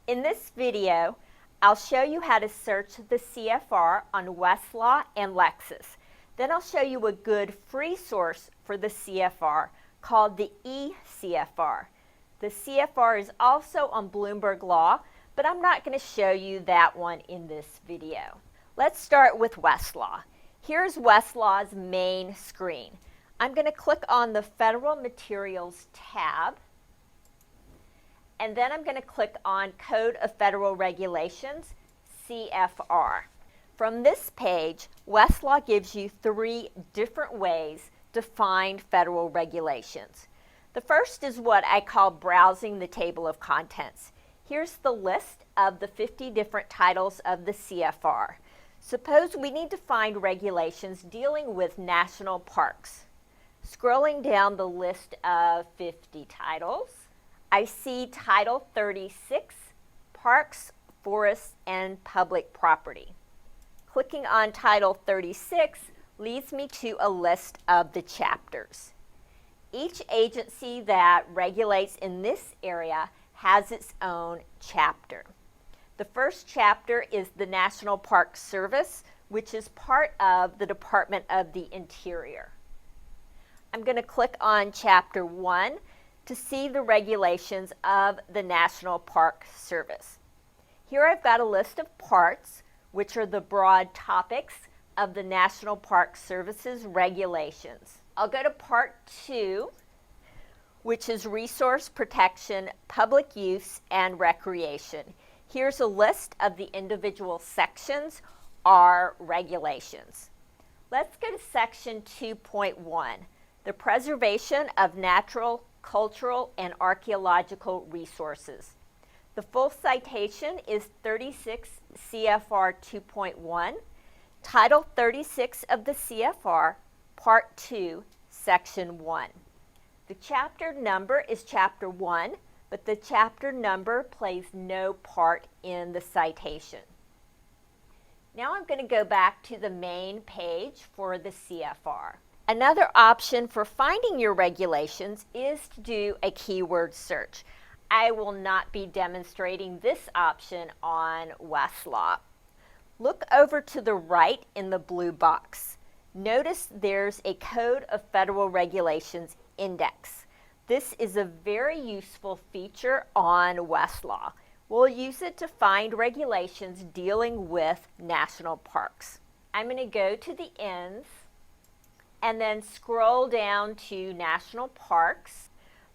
In this video, I'll show you how to search the CFR on Westlaw and Lexis. Then I'll show you a good free source for the CFR called the eCFR. The CFR is also on Bloomberg Law, but I'm not going to show you that one in this video. Let's start with Westlaw. Here's Westlaw's main screen. I'm going to click on the Federal Materials tab, and then I'm going to click on Code of Federal Regulations, CFR. From this page, Westlaw gives you 3 different ways to find federal regulations. The first is what I call browsing the table of contents. Here's the list of the 50 different titles of the CFR. Suppose we need to find regulations dealing with national parks. Scrolling down the list of 50 titles, I see Title 36, Parks, Forests, and Public Property. Clicking on Title 36 leads me to a list of the chapters. Each agency that regulates in this area has its own chapter. The first chapter is the National Park Service, which is part of the Department of the Interior. I'm going to click on Chapter 1 to see the regulations of the National Park Service. Here I've got a list of parts, which are the broad topics of the National Park Service's regulations. I'll go to Part 2, which is Resource Protection, Public Use, and Recreation. Here's a list of the individual sections or regulations. Let's go to Section 2.1, the Preservation of Natural, Cultural, and Archaeological Resources. The full citation is 36 CFR 2.1, Title 36 of the CFR, Part 2, Section 1. The chapter number is Chapter 1, but the chapter number plays no part in the citation. Now I'm going to go back to the main page for the CFR. Another option for finding your regulations is to do a keyword search. I will not be demonstrating this option on Westlaw. Look over to the right in the blue box. Notice there's a Code of Federal Regulations index. This is a very useful feature on Westlaw. We'll use it to find regulations dealing with national parks. I'm going to go to the ends and then scroll down to national parks.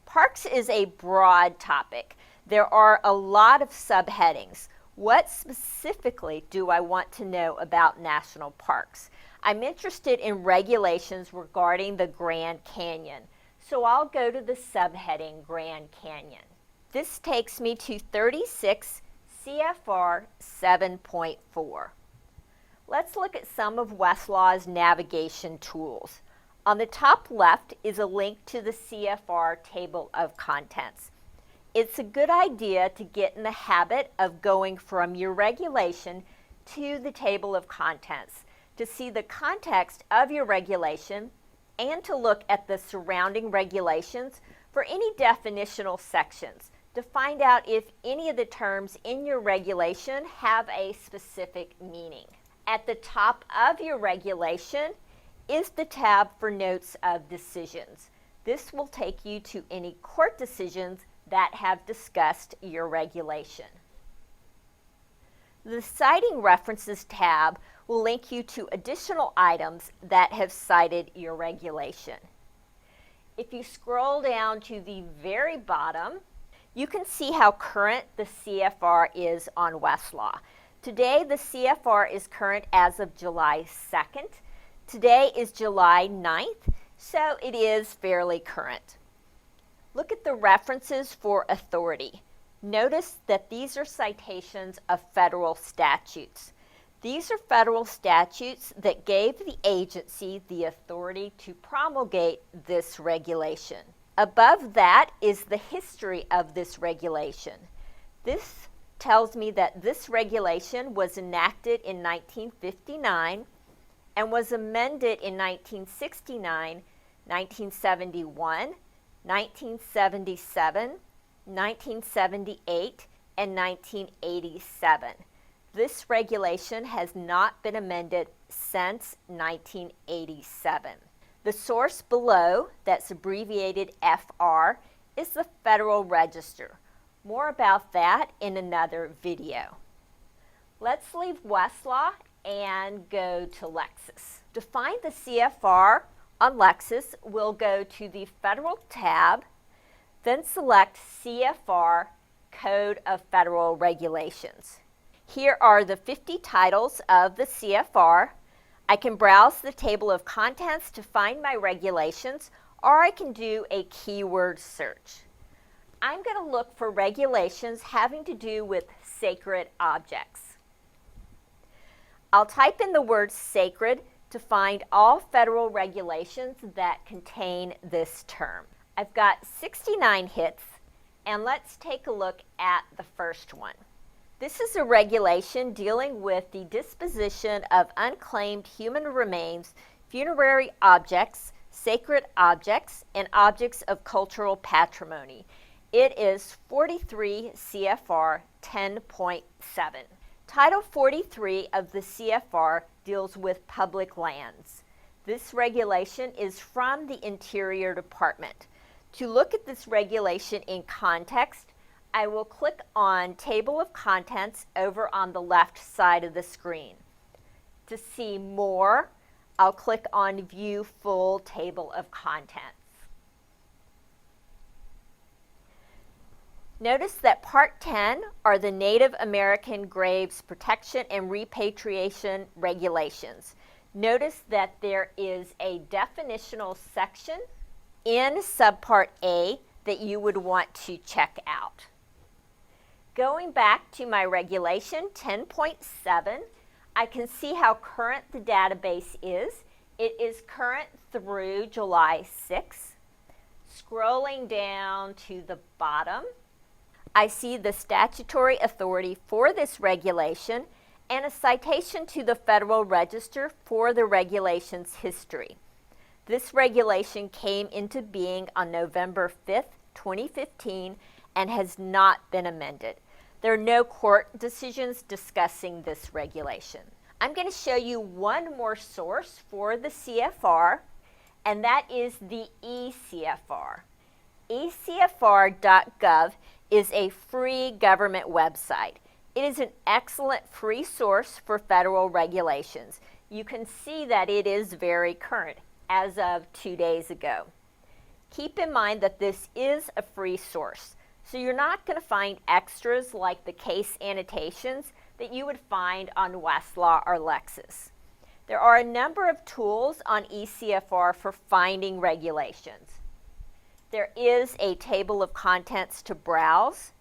Parks is a broad topic. There are a lot of subheadings. What specifically do I want to know about national parks? I'm interested in regulations regarding the Grand Canyon, so I'll go to the subheading Grand Canyon. This takes me to 36 CFR 7.4. Let's look at some of Westlaw's navigation tools. On the top left is a link to the CFR table of contents. It's a good idea to get in the habit of going from your regulation to the table of contents to see the context of your regulation and to look at the surrounding regulations for any definitional sections to find out if any of the terms in your regulation have a specific meaning. At the top of your regulation is the tab for Notes of Decisions. This will take you to any court decisions that have discussed your regulation. The Citing References tab will link you to additional items that have cited your regulation. If you scroll down to the very bottom, you can see how current the CFR is on Westlaw. Today, the CFR is current as of July 2nd. Today is July 9th, so it is fairly current. Look at the references for authority. Notice that these are citations of federal statutes. These are federal statutes that gave the agency the authority to promulgate this regulation. Above that is the history of this regulation. This tells me that this regulation was enacted in 1959 and was amended in 1969, 1971, 1977, 1978, in 1987. This regulation has not been amended since 1987. The source below, that's abbreviated FR, is the Federal Register. More about that in another video. Let's leave Westlaw and go to Lexis. To find the CFR on Lexis, we'll go to the Federal tab, then select CFR Code of Federal Regulations. Here are the 50 titles of the CFR. I can browse the table of contents to find my regulations, or I can do a keyword search. I'm going to look for regulations having to do with sacred objects. I'll type in the word sacred to find all federal regulations that contain this term. I've got 69 hits, and let's take a look at the first one. This is a regulation dealing with the disposition of unclaimed human remains, funerary objects, sacred objects, and objects of cultural patrimony. It is 43 CFR 10.7. Title 43 of the CFR deals with public lands. This regulation is from the Interior Department. To look at this regulation in context, I will click on Table of Contents over on the left side of the screen. To see more, I'll click on View Full Table of Contents. Notice that Part 10 are the Native American Graves Protection and Repatriation Regulations. Notice that there is a definitional section in Subpart A that you would want to check out. Going back to my regulation 10.7, I can see how current the database is. It is current through July 6. Scrolling down to the bottom, I see the statutory authority for this regulation and a citation to the Federal Register for the regulation's history. This regulation came into being on November 5th, 2015, and has not been amended. There are no court decisions discussing this regulation. I'm going to show you one more source for the CFR, and that is the eCFR. ecfr.gov is a free government website. It is an excellent free source for federal regulations. You can see that it is very current as of 2 days ago. Keep in mind that this is a free source, so you're not going to find extras like the case annotations that you would find on Westlaw or Lexis. There are a number of tools on eCFR for finding regulations. There is a table of contents to browse.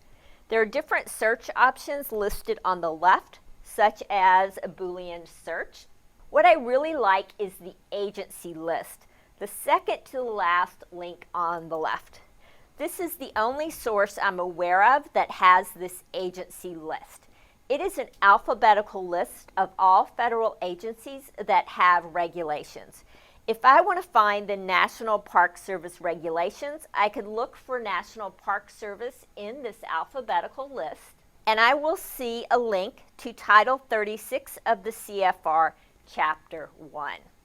There are different search options listed on the left, such as a Boolean search. What I really like is the agency list, the second to the last link on the left. This is the only source I'm aware of that has this agency list. It is an alphabetical list of all federal agencies that have regulations. If I want to find the National Park Service regulations, I could look for National Park Service in this alphabetical list, and I will see a link to Title 36 of the CFR, Chapter 1.